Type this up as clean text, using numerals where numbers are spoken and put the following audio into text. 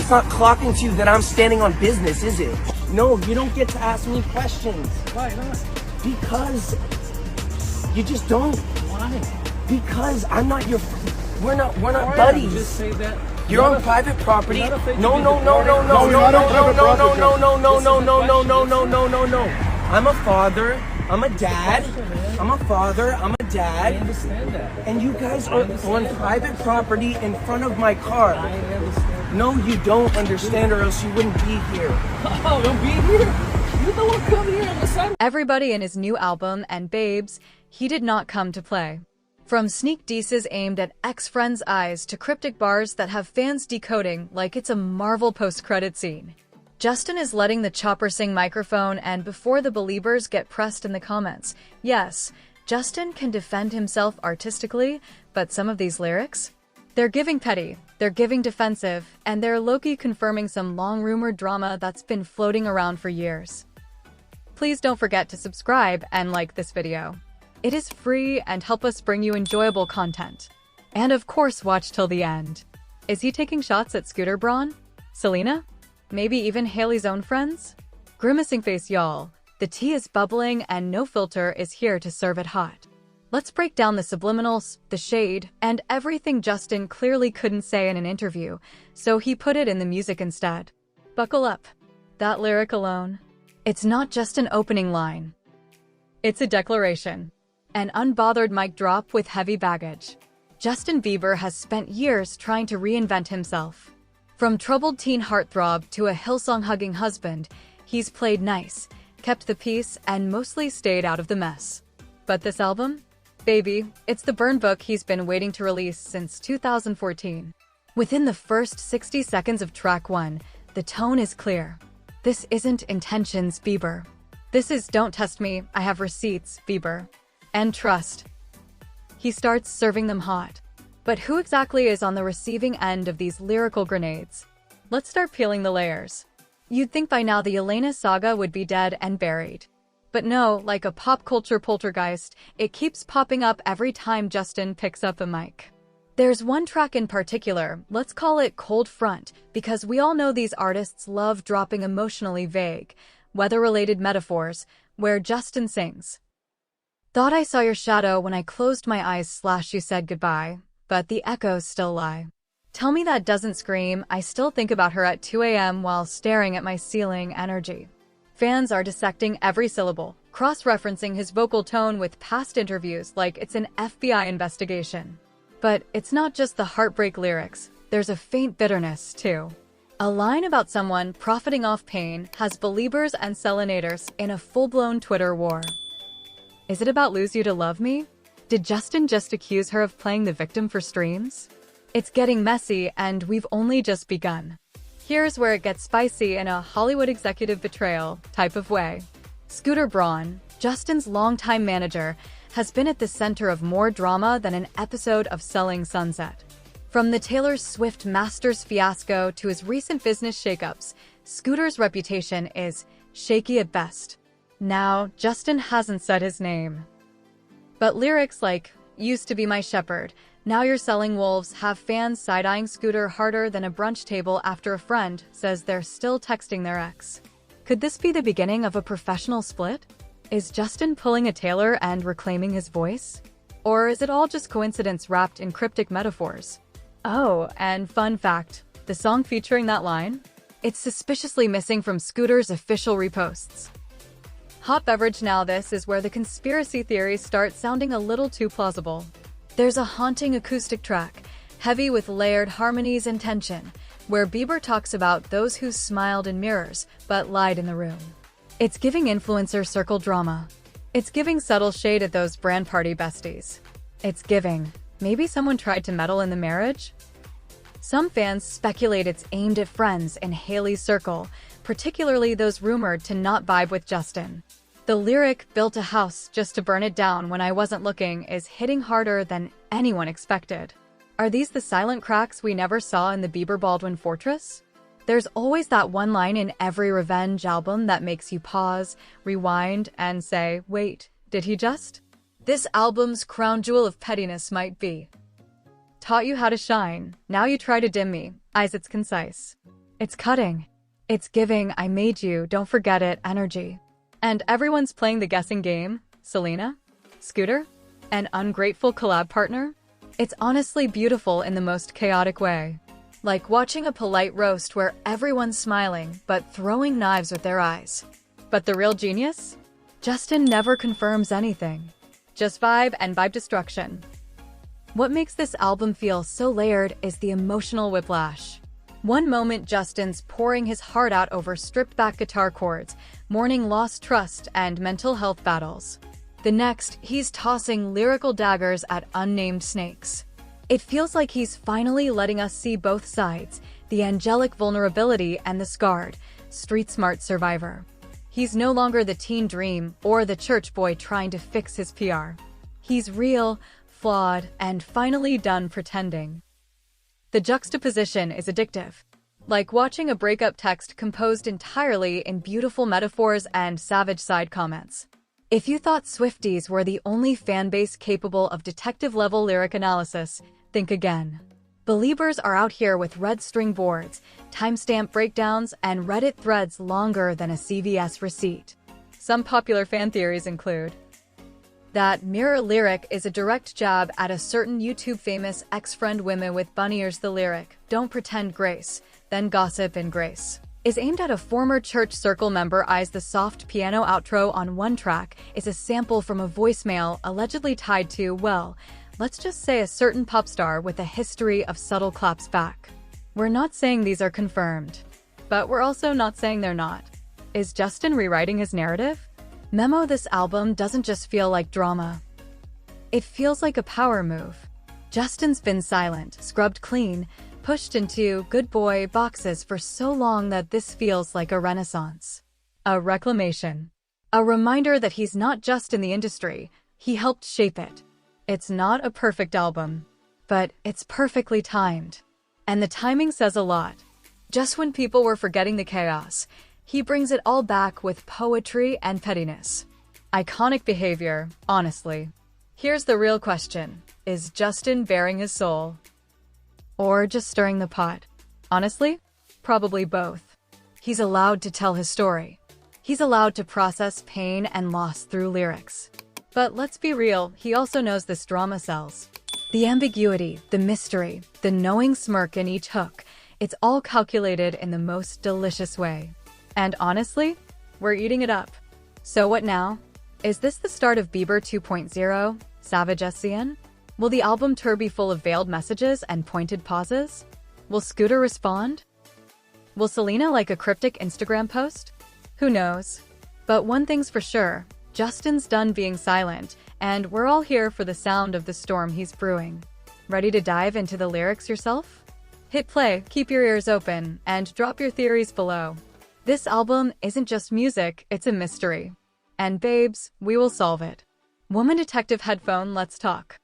It's not clocking to you that I'm standing on business, is it? No, you don't get to ask me questions. Why not? Because you just don't. Why? Because I'm not your. We're not Why buddies. Just say that. You're on private property. No. I'm a father. I'm a dad. I'm a father. I'm a dad. I understand that. And you guys are on private property in front of my car. I understand. No, you don't understand, or else you wouldn't be here. Oh, don't be here. You don't want to come here on the side. Everybody in his new album and Babes, he did not come to play. From sneak disses aimed at ex-friends' eyes to cryptic bars that have fans decoding like it's a Marvel post-credit scene. Justin is letting the chopper sing microphone, and before the believers get pressed in the comments, yes, Justin can defend himself artistically, but some of these lyrics? They're giving petty, they're giving defensive, and they're low-key confirming some long-rumored drama that's been floating around for years. Please don't forget to subscribe and like this video. It is free and help us bring you enjoyable content. And of course, watch till the end. Is he taking shots at Scooter Braun? Selena? Maybe even Hailey's own friends? Grimacing face, y'all. The tea is bubbling and No Filter is here to serve it hot. Let's break down the subliminals, the shade, and everything Justin clearly couldn't say in an interview, so he put it in the music instead. Buckle up. That lyric alone. It's not just an opening line. It's a declaration. An unbothered mic drop with heavy baggage. Justin Bieber has spent years trying to reinvent himself. From troubled teen heartthrob to a Hillsong-hugging husband, he's played nice, kept the peace, and mostly stayed out of the mess. But this album? Baby, it's the burn book he's been waiting to release since 2014. Within the first 60 seconds of track 1, the tone is clear. This isn't Intentions, Bieber. This is Don't Test Me, I Have Receipts, Bieber. And trust. He starts serving them hot. But who exactly is on the receiving end of these lyrical grenades? Let's start peeling the layers. You'd think by now the Elena saga would be dead and buried. But no, like a pop culture poltergeist, it keeps popping up every time Justin picks up a mic. There's one track in particular, let's call it Cold Front, because we all know these artists love dropping emotionally vague, weather-related metaphors, where Justin sings. Thought I saw your shadow when I closed my eyes / you said goodbye, but the echoes still lie. Tell me that doesn't scream, I still think about her at 2 a.m. while staring at my ceiling energy. Fans are dissecting every syllable, cross-referencing his vocal tone with past interviews like it's an FBI investigation. But it's not just the heartbreak lyrics, there's a faint bitterness, too. A line about someone profiting off pain has believers and Selenators in a full-blown Twitter war. Is it about Lose You to Love Me? Did Justin just accuse her of playing the victim for streams? It's getting messy, and we've only just begun. Here's where it gets spicy in a Hollywood executive betrayal type of way. Scooter Braun, Justin's longtime manager, has been at the center of more drama than an episode of Selling Sunset. From the Taylor Swift Masters fiasco to his recent business shakeups, Scooter's reputation is shaky at best. Now, Justin hasn't said his name. But lyrics like, used to be my shepherd, now you're selling wolves have fans side-eyeing Scooter harder than a brunch table after a friend says they're still texting their ex. Could this be the beginning of a professional split? Is Justin pulling a Taylor and reclaiming his voice? Or is it all just coincidence wrapped in cryptic metaphors? Oh, and fun fact, the song featuring that line? It's suspiciously missing from Scooter's official reposts. Hot beverage now, this is where the conspiracy theories start sounding a little too plausible. There's a haunting acoustic track, heavy with layered harmonies and tension, where Bieber talks about those who smiled in mirrors but lied in the room. It's giving influencer circle drama. It's giving subtle shade at those brand party besties. It's giving, maybe someone tried to meddle in the marriage? Some fans speculate it's aimed at friends in Hailey's circle, particularly those rumored to not vibe with Justin. The lyric, built a house just to burn it down when I wasn't looking, is hitting harder than anyone expected. Are these the silent cracks we never saw in the Bieber-Baldwin fortress? There's always that one line in every revenge album that makes you pause, rewind, and say, wait, did he just? This album's crown jewel of pettiness might be. Taught you how to shine, now you try to dim me, eyes it's concise. It's cutting. It's giving I made you, don't forget it energy. And everyone's playing the guessing game. Selena? Scooter? An ungrateful collab partner? It's honestly beautiful in the most chaotic way. Like watching a polite roast where everyone's smiling but throwing knives with their eyes. But the real genius? Justin never confirms anything. Just vibe and vibe destruction. What makes this album feel so layered is the emotional whiplash. One moment Justin's pouring his heart out over stripped-back guitar chords, mourning lost trust and mental health battles. The next, he's tossing lyrical daggers at unnamed snakes. It feels like he's finally letting us see both sides, the angelic vulnerability and the scarred, street-smart survivor. He's no longer the teen dream or the church boy trying to fix his PR. He's real, flawed, and finally done pretending. The juxtaposition is addictive. Like watching a breakup text composed entirely in beautiful metaphors and savage side comments. If you thought Swifties were the only fanbase capable of detective-level lyric analysis, think again. Beliebers are out here with red string boards, timestamp breakdowns, and Reddit threads longer than a CVS receipt. Some popular fan theories include that Mirror lyric is a direct jab at a certain YouTube famous ex-friend women with bunny ears. The lyric, "Don't pretend grace, then gossip and grace," is aimed at a former church circle member. Eyes the soft piano outro on one track is a sample from a voicemail allegedly tied to, well, let's just say a certain pop star with a history of subtle claps back. We're not saying these are confirmed, but we're also not saying they're not. Is Justin rewriting his narrative? Memo: this album doesn't just feel like drama. It feels like a power move. Justin's been silent, scrubbed clean, pushed into good boy boxes for so long that this feels like a renaissance. A reclamation. A reminder that he's not just in the industry, he helped shape it. It's not a perfect album, but it's perfectly timed. And the timing says a lot. Just when people were forgetting the chaos, he brings it all back with poetry and pettiness. Iconic behavior, honestly. Here's the real question. Is Justin bearing his soul? Or just stirring the pot? Honestly, probably both. He's allowed to tell his story. He's allowed to process pain and loss through lyrics. But let's be real, he also knows this drama sells. The ambiguity, the mystery, the knowing smirk in each hook, it's all calculated in the most delicious way. And honestly, we're eating it up. So what now? Is this the start of Bieber 2.0, Savage SCN? Will the album tour be full of veiled messages and pointed pauses? Will Scooter respond? Will Selena like a cryptic Instagram post? Who knows? But one thing's for sure, Justin's done being silent, and we're all here for the sound of the storm he's brewing. Ready to dive into the lyrics yourself? Hit play, keep your ears open, and drop your theories below. This album isn't just music, it's a mystery. And babes, we will solve it. Woman Detective Headphone, let's talk.